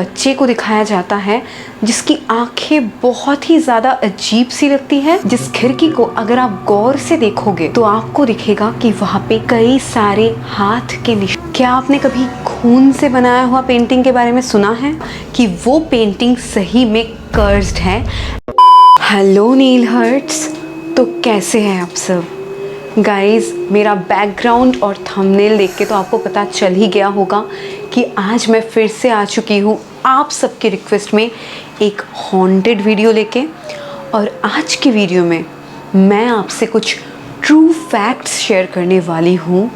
बच्चे को दिखाया जाता है जिसकी आंखें बहुत ही ज़्यादा अजीब सी लगती है। जिस खिड़की को अगर आप गौर से देखोगे तो आपको दिखेगा कि वहाँ पे कई सारे हाथ के निशान। क्या आपने कभी खून से बनाया हुआ पेंटिंग के बारे में सुना है कि वो पेंटिंग सही में कर्स्ड है? हेलो नील हर्ट्स, तो कैसे हैं आप सब? गाइस, मेरा बैकग्राउंड और थंबनेल देख के तो आपको पता चल ही गया होगा कि आज मैं फिर से आ चुकी हूँ आप सबके रिक्वेस्ट में एक हॉन्टेड वीडियो लेके। और आज की वीडियो में मैं आपसे कुछ ट्रू फैक्ट्स शेयर करने वाली हूँ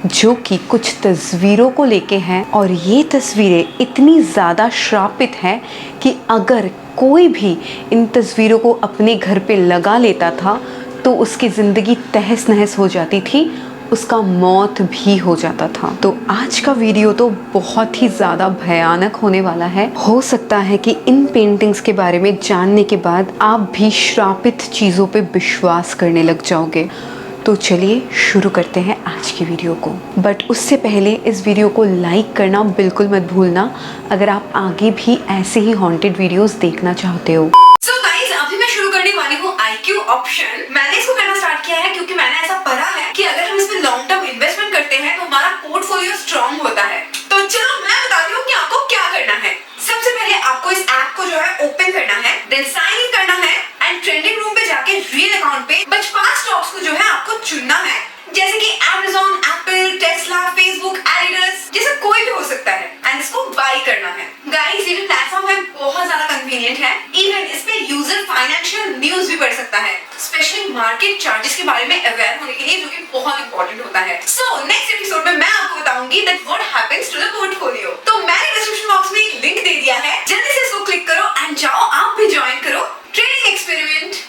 जो कि कुछ तस्वीरों को लेके हैं। और ये तस्वीरें इतनी ज़्यादा श्रापित हैं कि अगर कोई भी इन तस्वीरों को अपने घर पे लगा लेता था तो उसकी ज़िंदगी तहस नहस हो जाती थी, उसका मौत भी हो जाता था। तो आज का वीडियो तो बहुत ही ज़्यादा भयानक होने वाला है। हो सकता है कि इन पेंटिंग्स के बारे में जानने के बाद आप भी श्रापित चीज़ों पे विश्वास करने लग जाओगे। तो चलिए शुरू करते हैं आज की वीडियो को। बट उससे पहले इस वीडियो को लाइक करना बिल्कुल मत भूलना अगर आप आगे भी ऐसे ही हॉन्टेड वीडियोस देखना चाहते हो। IQ ऑप्शन मैंने इसको करना स्टार्ट किया है क्योंकि मैंने ऐसा पढ़ा है कि अगर हम इसमें लॉन्ग टर्म इन्वेस्टमेंट करते हैं तो हमारा पोर्टफोलियो स्ट्रांग होता है। तो चलो मैं बताती हूँ कि आपको क्या करना है। सबसे पहले आपको इस ऐप को जो है ओपन करना है, देन साइन इन करना है एंड ट्रेंडिंग रूम पे जाके रियल अकाउंट पे बस 5 स्टॉक्स को जो है आपको चुनना है, जैसे कि Amazon, Apple, Tesla, Facebook, Adidas, जैसे कोई भी हो सकता है एंड इसको बाय करना है। गाइस, ये जो प्लेटफॉर्म है बहुत ज्यादा कन्वीनियंट है। इवन इस पे यूजर फाइनेंशियल न्यूज भी पढ़ सकता है, स्पेशली मार्केट चार्जेस के बारे में अवेयर होने के लिए, जो कि बहुत इंपॉर्टेंट होता है। सो नेक्स्ट एपिसोड में मैं आपको बताऊंगी that what happens to the portfolio. तो मैंने डिस्क्रिप्शन बॉक्स में एक लिंक दे दिया है, जल्दी से इसको क्लिक करो एंड जाओ आप भी ज्वाइन करो ट्रेडिंग एक्सपेरिमेंट।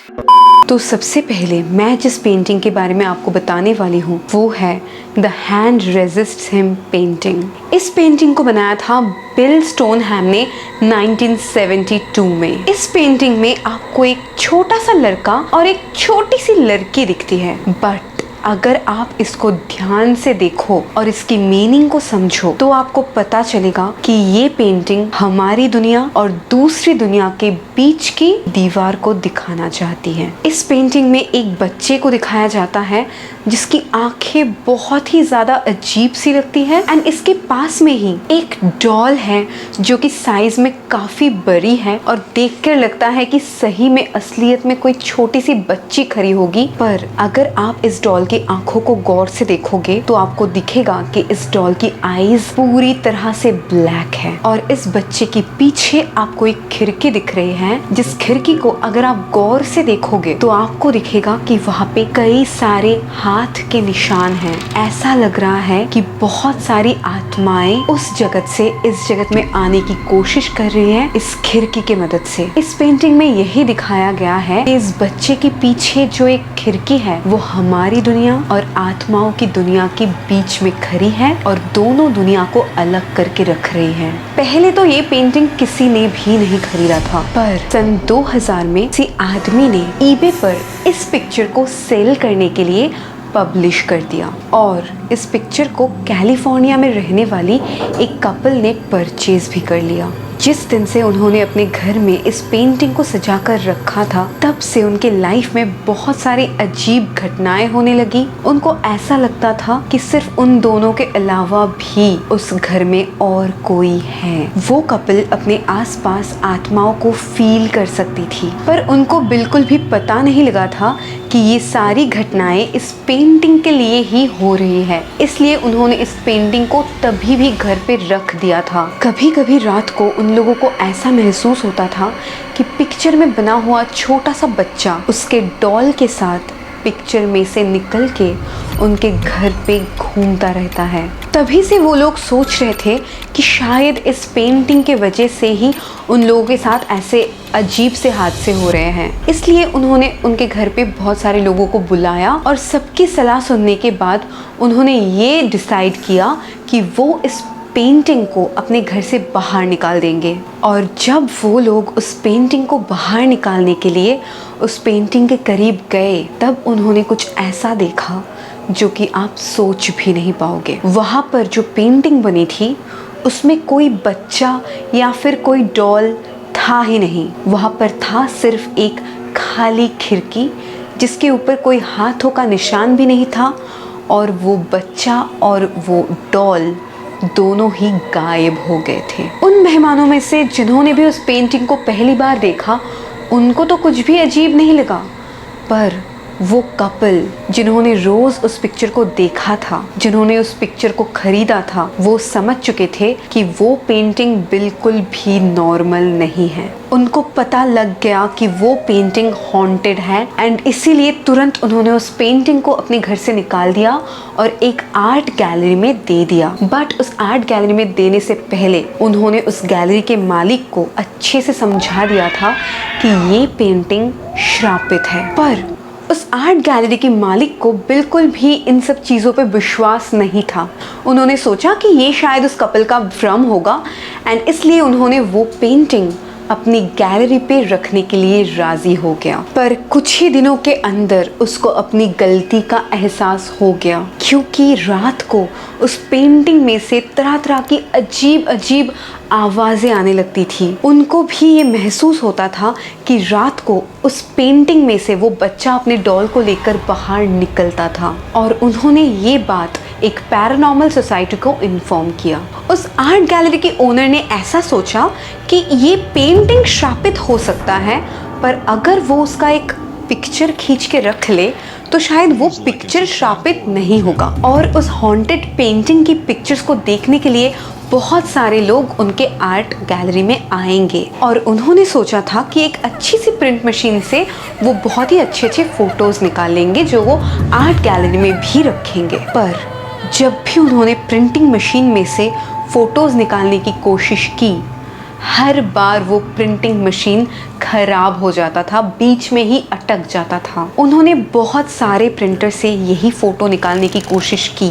तो सबसे पहले मैं जिस पेंटिंग के बारे में आपको बताने वाली हूँ वो है the hand resists him painting. इस पेंटिंग को बनाया था बिल स्टोनहैम ने 1972 में। इस पेंटिंग में आपको एक छोटा सा लड़का और एक छोटी सी लड़की दिखती है, बट अगर आप इसको ध्यान से देखो और इसकी मीनिंग को समझो तो आपको पता चलेगा कि ये पेंटिंग हमारी दुनिया और दूसरी दुनिया के बीच की दीवार को दिखाना चाहती है। इस पेंटिंग में एक बच्चे को दिखाया जाता है जिसकी आंखें बहुत ही ज़्यादा अजीब सी लगती है एंड इसके पास में ही एक डॉल है जो कि साइज में काफ़ी बड़ी है और देखकर लगता है कि सही में असलियत में कोई छोटी सी बच्ची खड़ी होगी। पर अगर आप इस डॉल की आंखों को गौर से देखोगे तो आपको दिखेगा कि इस डॉल की आईज पूरी तरह से ब्लैक है और इस बच्चे के पीछे आपको एक खिड़की दिख रही है, जिस खिड़की को अगर आप गौर से देखोगे तो आपको दिखेगा कि वहाँ पे कई सारे हाथ के निशान हैं। ऐसा लग रहा है कि बहुत सारी आत्माएं उस जगत से इस जगत में आने की कोशिश कर रही हैं इस खिड़की के मदद से। इस पेंटिंग में यही दिखाया गया है कि इस बच्चे के पीछे जो एक खिड़की है वो हमारी दुनिया और आत्माओं की दुनिया के बीच में खड़ी है और दोनों दुनिया को अलग करके रख रही है। पहले तो ये पेंटिंग किसी ने भी नहीं खरीदा था, पर सन 2000 में किसी आदमी ने eBay पर इस पिक्चर को सेल करने के लिए पब्लिश कर दिया और इस पिक्चर को कैलिफोर्निया में रहने वाली एक कपल ने परचेज भी कर लिया। जिस दिन से उन्होंने अपने घर में इस पेंटिंग को सजा कर रखा था तब से उनके लाइफ में बहुत सारी अजीब घटनाएं होने लगी। उनको ऐसा लगता था कि सिर्फ उन दोनों के अलावा भी उस घर में और कोई है। वो कपल अपने आसपास आत्माओं को फील कर सकती थी, पर उनको बिल्कुल भी पता नहीं लगा था कि ये सारी घटनाएं इस पेंटिंग के लिए ही हो रही है। इसलिए उन्होंने इस पेंटिंग को तभी भी घर पे रख दिया था। कभी कभी रात को उन लोगों को ऐसा महसूस होता था कि पिक्चर में बना हुआ छोटा सा बच्चा उसके डॉल के साथ पिक्चर में से निकल के उनके घर पे घूमता रहता है। तभी से वो लोग सोच रहे थे कि शायद इस पेंटिंग के वजह से ही उन लोगों के साथ ऐसे अजीब से हादसे हो रहे हैं। इसलिए उन्होंने उनके घर पे बहुत सारे लोगों को बुलाया और सबकी सलाह सुनने के बाद उन्होंने ये डिसाइड किया कि वो इस पेंटिंग को अपने घर से बाहर निकाल देंगे। और जब वो लोग उस पेंटिंग को बाहर निकालने के लिए उस पेंटिंग के करीब गए तब उन्होंने कुछ ऐसा देखा जो कि आप सोच भी नहीं पाओगे। वहाँ पर जो पेंटिंग बनी थी उसमें कोई बच्चा या फिर कोई डॉल था ही नहीं। वहाँ पर था सिर्फ एक खाली खिड़की जिसके ऊपर कोई हाथों का निशान भी नहीं था, और वो बच्चा और वो डॉल दोनों ही गायब हो गए थे। उन मेहमानों में से जिन्होंने भी उस पेंटिंग को पहली बार देखा, उनको तो कुछ भी अजीब नहीं लगा, पर वो कपल जिन्होंने रोज उस पिक्चर को देखा था, जिन्होंने उस पिक्चर को खरीदा था, वो समझ चुके थे कि वो पेंटिंग बिल्कुल भी नॉर्मल नहीं है। उनको पता लग गया कि वो पेंटिंग हॉन्टेड है, एंड इसीलिए तुरंत उन्होंने उस पेंटिंग को अपने घर से निकाल दिया और एक आर्ट गैलरी में दे दिया। बट उस आर्ट गैलरी में देने से पहले उन्होंने उस गैलरी के मालिक को अच्छे से समझा दिया था कि ये पेंटिंग श्रापित है। पर उस आर्ट गैलरी के मालिक को बिल्कुल भी इन सब चीज़ों पे विश्वास नहीं था। उन्होंने सोचा कि ये शायद उस कपल का भ्रम होगा, एंड इसलिए उन्होंने वो पेंटिंग अपनी गैलरी पे रखने के लिए राजी हो गया। पर कुछ ही दिनों के अंदर उसको अपनी गलती का एहसास हो गया, क्योंकि रात को उस पेंटिंग में से तरह तरह की अजीब अजीब आवाज़ें आने लगती थी। उनको भी ये महसूस होता था कि रात को उस पेंटिंग में से वो बच्चा अपने डॉल को लेकर बाहर निकलता था, और उन्होंने ये बात एक पैरानॉर्मल सोसाइटी को इन्फॉर्म किया। उस आर्ट गैलरी के ओनर ने ऐसा सोचा कि ये पेंटिंग श्रापित हो सकता है, पर अगर वो उसका एक पिक्चर खींच के रख ले तो शायद वो पिक्चर श्रापित नहीं होगा। और उस हॉन्टेड पेंटिंग की पिक्चर्स को देखने के लिए बहुत सारे लोग उनके आर्ट गैलरी में आएंगे, और उन्होंने सोचा था कि एक अच्छी सी प्रिंट मशीन से वो बहुत ही अच्छे अच्छे फोटोज़ निकाल लेंगे जो वो आर्ट गैलरी में भी रखेंगे। पर जब भी उन्होंने प्रिंटिंग मशीन में से फ़ोटोज़ निकालने की कोशिश की, हर बार वो प्रिंटिंग मशीन खराब हो जाता था, बीच में ही अटक जाता था। उन्होंने बहुत सारे प्रिंटर से यही फ़ोटो निकालने की कोशिश की,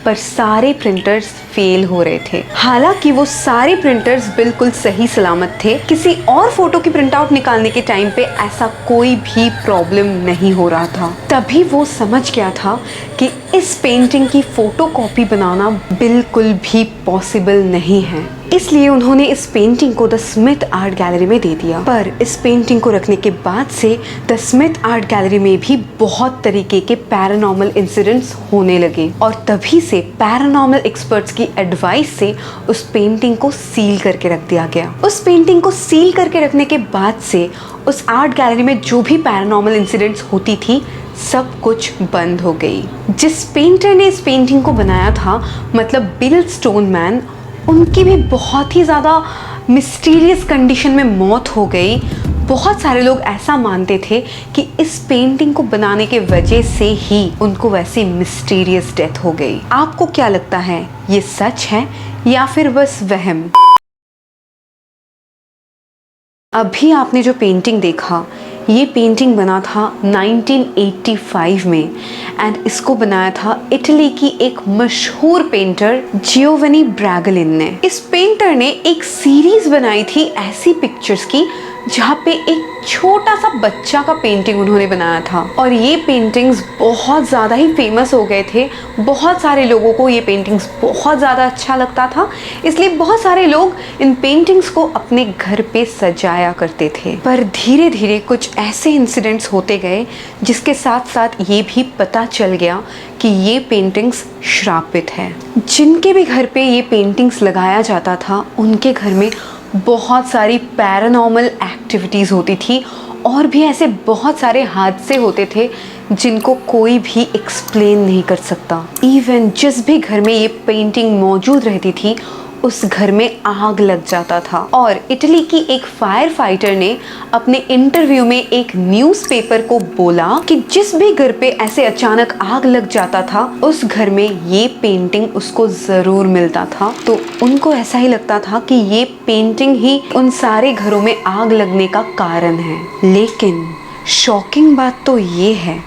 पर सारे प्रिंटर्स फेल हो रहे थे। हालांकि वो सारे प्रिंटर्स बिल्कुल सही सलामत थे। किसी और फोटो की प्रिंट आउट निकालने के टाइम पे ऐसा कोई भी प्रॉब्लम नहीं हो रहा था। तभी वो समझ गया था कि इस पेंटिंग की फोटो कॉपी बनाना बिल्कुल भी पॉसिबल नहीं है। इसलिए उन्होंने इस पेंटिंग को द स्मिथ आर्ट गैलरी में दे दिया। पर इस पेंटिंग को रखने के बाद से द स्मिथ आर्ट गैलरी में भी बहुत तरीके के पैरानॉर्मल इंसिडेंट्स होने लगे, और तभी से पैरानॉर्मल एक्सपर्ट्स की एडवाइस से उस पेंटिंग को सील करके रख दिया गया। उस पेंटिंग को सील करके रखने के बाद से उस आर्ट गैलरी में जो भी पैरानॉर्मल इंसिडेंट्स होती थी, सब कुछ बंद हो गई। जिस पेंटर ने इस पेंटिंग को बनाया था, मतलब बिल स्टोनमैन, उनकी भी बहुत ही ज़्यादा मिस्टीरियस कंडीशन में मौत हो गई। बहुत सारे लोग ऐसा मानते थे कि इस पेंटिंग को बनाने के वजह से ही उनको वैसी मिस्टीरियस डेथ हो गई। आपको क्या लगता है, ये सच है या फिर बस वहम? अभी आपने जो पेंटिंग देखा, ये पेंटिंग बना था 1985 में, एंड इसको बनाया था इटली की एक मशहूर पेंटर जियोवनी ब्रैगलिन ने। इस पेंटर ने एक सीरीज बनाई थी ऐसी पिक्चर्स की जहाँ पे एक छोटा सा बच्चा का पेंटिंग उन्होंने बनाया था, और ये पेंटिंग्स बहुत ज़्यादा ही फेमस हो गए थे। बहुत सारे लोगों को ये पेंटिंग्स बहुत ज़्यादा अच्छा लगता था, इसलिए बहुत सारे लोग इन पेंटिंग्स को अपने घर पे सजाया करते थे। पर धीरे धीरे कुछ ऐसे इंसिडेंट्स होते गए जिसके साथ साथ ये भी पता चल गया कि ये पेंटिंग्स श्रापित है। जिनके भी घर पे ये पेंटिंग्स लगाया जाता था, उनके घर में बहुत सारी पैरानॉर्मल एक्टिविटीज़ होती थी, और भी ऐसे बहुत सारे हादसे होते थे जिनको कोई भी एक्सप्लेन नहीं कर सकता। इवन जिस भी घर में ये पेंटिंग मौजूद रहती थी, उस घर में आग लग जाता था। और इटली की एक फायर फाइटर ने अपने इंटरव्यू में एक न्यूज़पेपर को बोला कि जिस भी घर पे ऐसे अचानक आग लग जाता था, उस घर में ये पेंटिंग उसको ज़रूर मिलता था। तो उनको ऐसा ही लगता था कि ये पेंटिंग ही उन सारे घरों में आग लगने का कारण है। लेकिन शॉकिंग बात तो ये है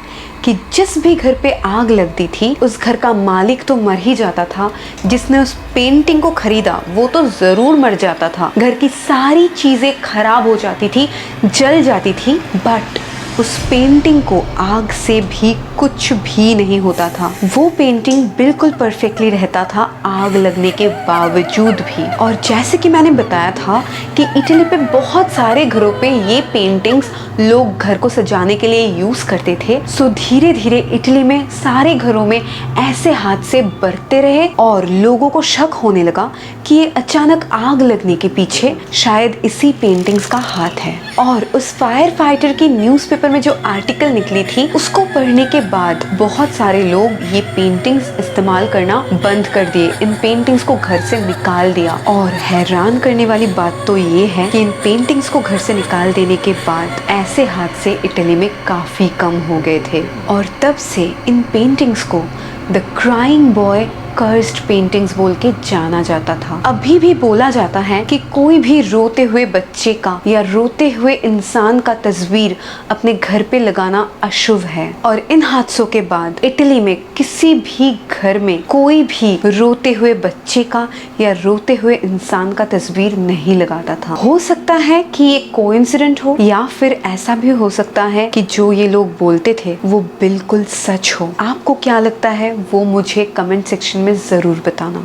कि जिस भी घर पे आग लगती थी, उस घर का मालिक तो मर ही जाता था, जिसने उस पेंटिंग को खरीदा वो तो ज़रूर मर जाता था। घर की सारी चीज़ें खराब हो जाती थी, जल जाती थी, बट उस पेंटिंग को आग से भी कुछ भी नहीं होता था। वो पेंटिंग बिल्कुल परफेक्टली रहता था आग लगने के बावजूद भी। और जैसे कि मैंने बताया था कि इटली पे बहुत सारे घरों पे ये पेंटिंग्स लोग घर को सजाने के लिए यूज करते थे। सो धीरे धीरे इटली में सारे घरों में ऐसे हादसे बढ़ते रहे और लोगों को शक होने लगा कि ये अचानक आग लगने के पीछे शायद इसी पेंटिंग्स का हाथ है। और उस फायर फाइटर की न्यूज़पेपर में जो आर्टिकल निकली थी उसको पढ़ने के बाद बहुत सारे लोग ये पेंटिंग्स इस्तेमाल करना बंद कर दिए, इन पेंटिंग्स को घर से निकाल दिया। और हैरान करने वाली बात तो ये है कि इन पेंटिंग्स को घर से निकाल देने के बाद ऐसे हादसे इटली में काफ़ी कम हो गए थे। और तब से इन पेंटिंग्स को the crying boy cursed paintings बोल के जाना जाता था। अभी भी बोला जाता है कि कोई भी रोते हुए बच्चे का या रोते हुए इंसान का तस्वीर अपने घर पे लगाना अशुभ है। और इन हादसों के बाद इटली में किसी भी घर में कोई भी रोते हुए बच्चे का या रोते हुए इंसान का तस्वीर नहीं लगाता था। हो सकता है कि ये कोइंसिडेंट हो या फिर ऐसा भी हो सकता है कि जो ये लोग बोलते थे वो बिल्कुल सच हो। आपको क्या लगता है वो मुझे कमेंट सेक्शन में जरूर बताना।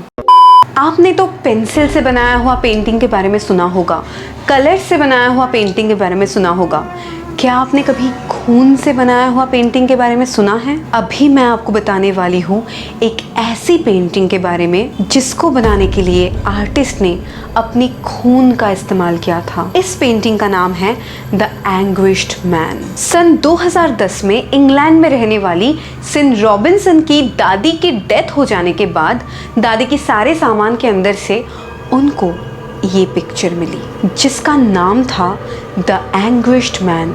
आपने तो पेंसिल से बनाया हुआ पेंटिंग के बारे में सुना होगा, कलर से बनाया हुआ पेंटिंग के बारे में सुना होगा। क्या आपने कभी खून से बनाया हुआ पेंटिंग के बारे में सुना है? अभी मैं आपको बताने वाली हूँ एक ऐसी पेंटिंग के बारे में जिसको बनाने के लिए आर्टिस्ट ने अपनी खून का इस्तेमाल किया था। इस पेंटिंग का नाम है द एंग्विश्ड मैन। सन 2010 में इंग्लैंड में रहने वाली सिन रॉबिन्सन की दादी की डेथ हो जाने के बाद दादी के सारे सामान के अंदर से उनको ये पिक्चर मिली जिसका नाम था द एंग्विश्ड मैन,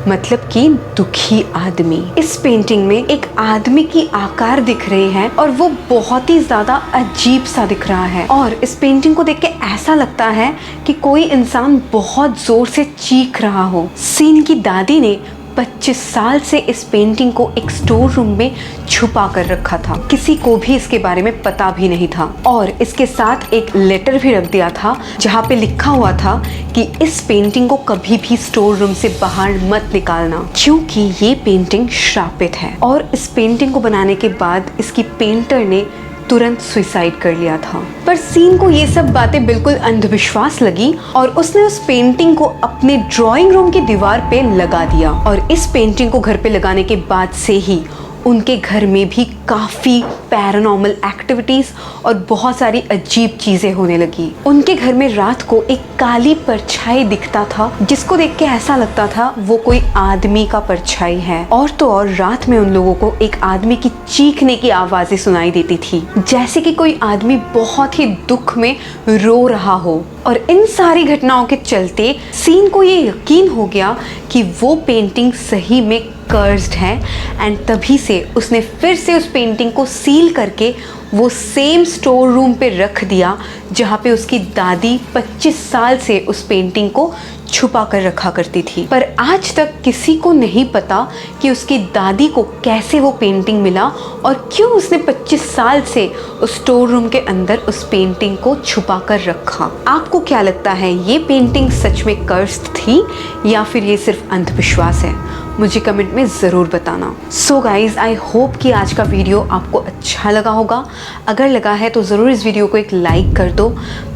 मतलब कि दुखी आदमी। इस पेंटिंग में एक आदमी की आकार दिख रही है और वो बहुत ही ज्यादा अजीब सा दिख रहा है। और इस पेंटिंग को देख के ऐसा लगता है कि कोई इंसान बहुत जोर से चीख रहा हो। सीन की दादी ने 25 साल से इस पेंटिंग को एक स्टोर रूम में छुपा कर रखा था। किसी को भी इसके बारे में पता भी नहीं था। और इसके साथ एक लेटर भी रख दिया था जहाँ पे लिखा हुआ था कि इस पेंटिंग को कभी भी स्टोर रूम से बाहर मत निकालना क्योंकि ये पेंटिंग श्रापित है। और इस पेंटिंग को बनाने के बाद इसकी पेंटर ने तुरंत सुसाइड कर लिया था। पर सीन को ये सब बातें बिल्कुल अंधविश्वास लगी और उसने उस पेंटिंग को अपने ड्राइंग रूम की दीवार पे लगा दिया। और इस पेंटिंग को घर पे लगाने के बाद से ही उनके घर में भी काफ़ी पैरानॉर्मल एक्टिविटीज़ और बहुत सारी अजीब चीज़ें होने लगी। उनके घर में रात को एक काली परछाई दिखता था जिसको देख के ऐसा लगता था वो कोई आदमी का परछाई है। और तो और रात में उन लोगों को एक आदमी की चीखने की आवाज़ें सुनाई देती थी जैसे कि कोई आदमी बहुत ही दुख में रो रहा हो। और इन सारी घटनाओं के चलते सीन को ये यकीन हो गया कि वो पेंटिंग सही में कर्स्ड है एंड तभी से उसने फिर से उस पेंटिंग को सील करके वो सेम स्टोर रूम पे रख दिया जहाँ पे उसकी दादी 25 साल से उस पेंटिंग को छुपा कर रखा करती थी। पर आज तक किसी को नहीं पता कि उसकी दादी को कैसे वो पेंटिंग मिला और क्यों उसने 25 साल से उस स्टोर रूम के अंदर उस पेंटिंग को छुपा कर रखा। आपको क्या लगता है ये पेंटिंग सच में कर्स्ड थी या फिर ये सिर्फ अंधविश्वास है? मुझे कमेंट में ज़रूर बताना। सो गाइज आई होप कि आज का वीडियो आपको अच्छा लगा होगा। अगर लगा है तो ज़रूर इस वीडियो को एक लाइक कर दो।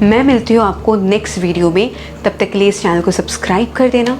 मैं मिलती हूँ आपको नेक्स्ट वीडियो में, तब तक के लिए इस चैनल को सब्सक्राइब कर देना।